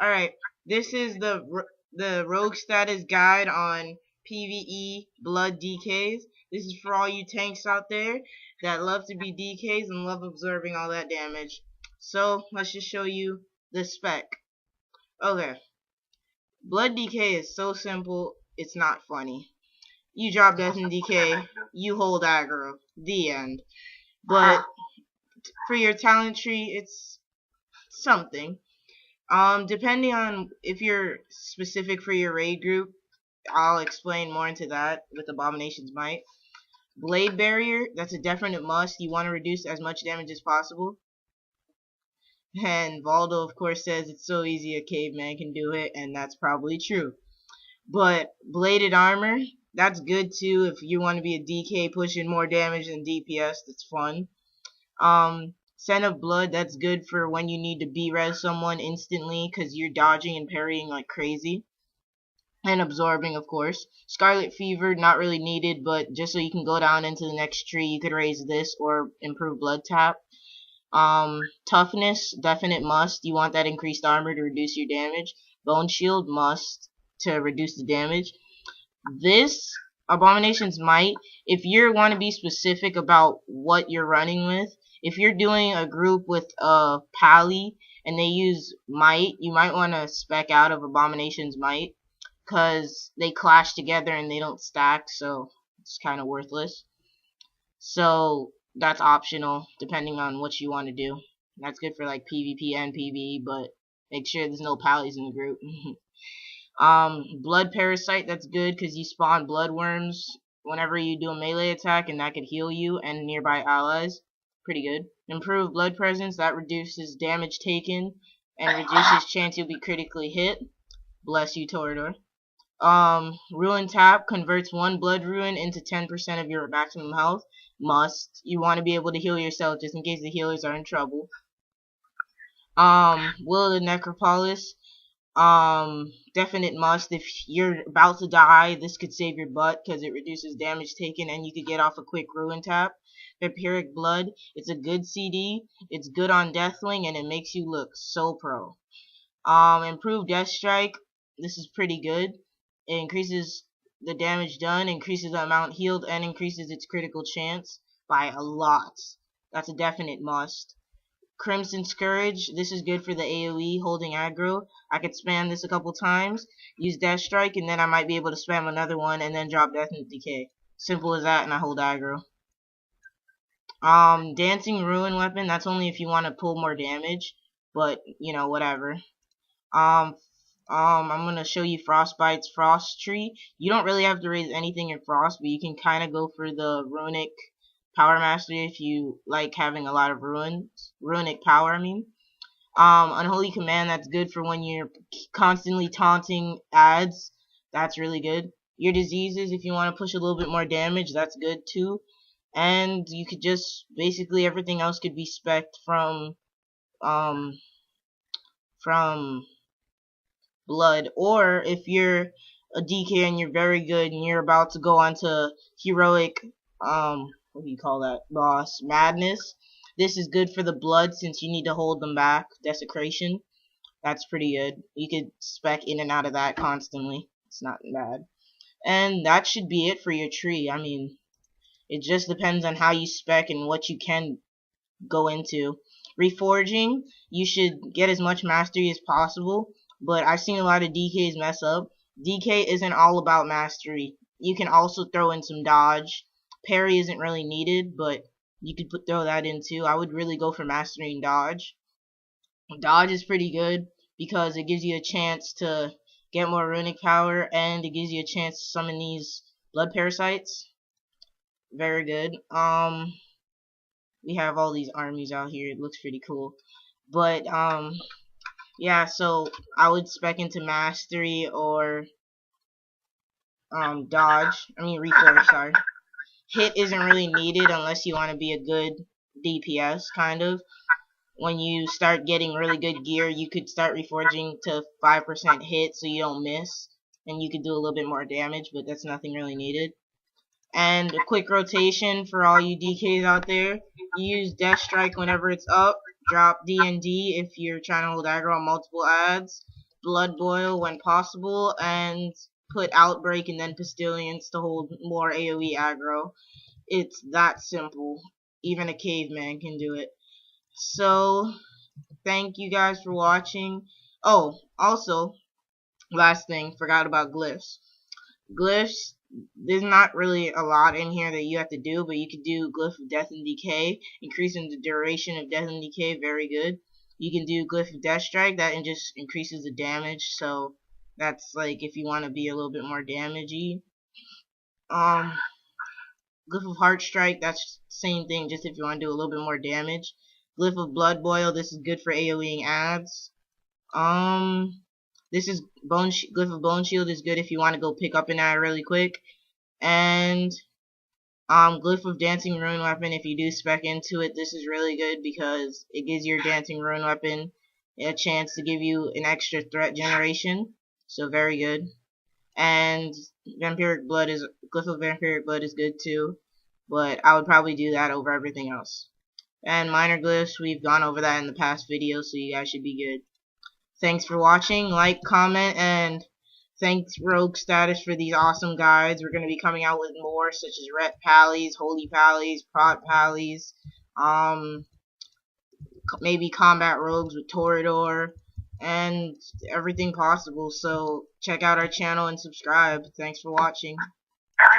Alright, this is the rogue status guide on PvE Blood Dks. This is for all you tanks out there that love to be DKs and love absorbing all that damage. So, let's just show you the spec. Okay, Blood DK is so simple, it's not funny. You drop death in DK, you hold aggro. The end. But for your talent tree, it's something. Depending on if you're specific for your raid group, I'll explain more into that with Abomination's Might. Blade Barrier, that's a definite must. You want to reduce as much damage as possible. And Valdo, of course, says it's so easy a caveman can do it, and that's probably true. But Bladed Armor, that's good too if you want to be a DK pushing more damage than DPS. That's fun. Scent of Blood, that's good for when you need to B-res someone instantly because you're dodging and parrying like crazy. And absorbing, of course. Scarlet Fever, not really needed, but just so you can go down into the next tree, you could raise this or improve Blood Tap. Toughness, definite must. You want that increased armor to reduce your damage. Bone Shield, must to reduce the damage. This, Abomination's Might, if you want to be specific about what you're running with, if you're doing a group with Pally and they use Might, you might want to spec out of Abomination's Might because they clash together and they don't stack, so it's kind of worthless. So that's optional depending on what you want to do. That's good for like PvP and PvE, but make sure there's no Pallies in the group. Blood Parasite, that's good because you spawn blood worms whenever you do a melee attack, and that could heal you and nearby allies. Pretty good. Improved Blood Presence, that reduces damage taken and reduces chance you'll be critically hit. Bless you, Torador. Ruin Tap converts one blood ruin into 10% of your maximum health. Must. You want to be able to heal yourself just in case the healers are in trouble. Will of the Necropolis, definite must. If you're about to die, this could save your butt because it reduces damage taken and you could get off a quick Ruin Tap. Vampiric Blood, it's a good CD, it's good on Deathwing, and it makes you look so pro. Improved Death Strike, this is pretty good. It increases the damage done, increases the amount healed, and increases its critical chance by a lot. That's a definite must. Crimson Scourge, this is good for the AoE holding aggro. I could spam this a couple times, use Death Strike, and then I might be able to spam another one and then drop Death and Decay. Simple as that, and I hold aggro. Dancing Ruin Weapon, that's only if you want to pull more damage, but, you know, whatever. I'm gonna show you Frostbite's Frost Tree. You don't really have to raise anything in Frost, but you can kind of go for the Runic Power Mastery if you like having a lot of Runic power, I mean. Unholy Command, that's good for when you're constantly taunting ads. That's really good. Your Diseases, if you want to push a little bit more damage, that's good too. And you could just, basically everything else could be spec'd from Blood. Or if you're a DK and you're very good and you're about to go on to Heroic, what do you call that, boss? Madness. This is good for the Blood since you need to hold them back. Desecration. That's pretty good. You could spec in and out of that constantly. It's not bad. And that should be it for your tree. I mean, it just depends on how you spec and what you can go into. Reforging, you should get as much mastery as possible, but I've seen a lot of DKs mess up. DK isn't all about mastery. You can also throw in some dodge. Parry isn't really needed, but you could throw that in too. I would really go for mastering dodge. Dodge is pretty good because it gives you a chance to get more runic power, and it gives you a chance to summon these blood parasites. Very good. We have all these armies out here. It looks pretty cool. But yeah, so I would spec into mastery or dodge. I mean refore, sorry. Hit isn't really needed unless you want to be a good DPS, kind of. When you start getting really good gear, you could start reforging to 5% hit so you don't miss, and you could do a little bit more damage, but that's nothing really needed. And a quick rotation for all you DKs out there. You use Death Strike whenever it's up. Drop D&D if you're trying to hold aggro on multiple ads. Blood Boil when possible, and put Outbreak and then Pistolians to hold more AoE aggro. It's that simple. Even a caveman can do it. So, thank you guys for watching. Oh, also, last thing, forgot about glyphs. Glyphs, there's not really a lot in here that you have to do, but you can do Glyph of Death and Decay, increasing the duration of Death and Decay, very good. You can do Glyph of Death Strike, that just increases the damage, so that's like if you want to be a little bit more damagey. Glyph of Heart Strike, that's the same thing, just if you want to do a little bit more damage. Glyph of Blood Boil, this is good for AoEing ads. This is Glyph of Bone Shield is good if you want to go pick up an ad really quick. And Glyph of Dancing Rune Weapon, if you do spec into it, this is really good because it gives your Dancing Rune Weapon a chance to give you an extra threat generation. So very good. And Glyph of Vampiric Blood is good too, but I would probably do that over everything else. And minor glyphs, we've gone over that in the past video, so you guys should be good. Thanks for watching, like, comment, and thanks Rogue Status for these awesome guides. We're going to be coming out with more, such as Ret Pallies, Holy Pallies, Prot Pallies, maybe Combat Rogues with Toreador, and everything possible. So check out our channel and subscribe. Thanks for watching.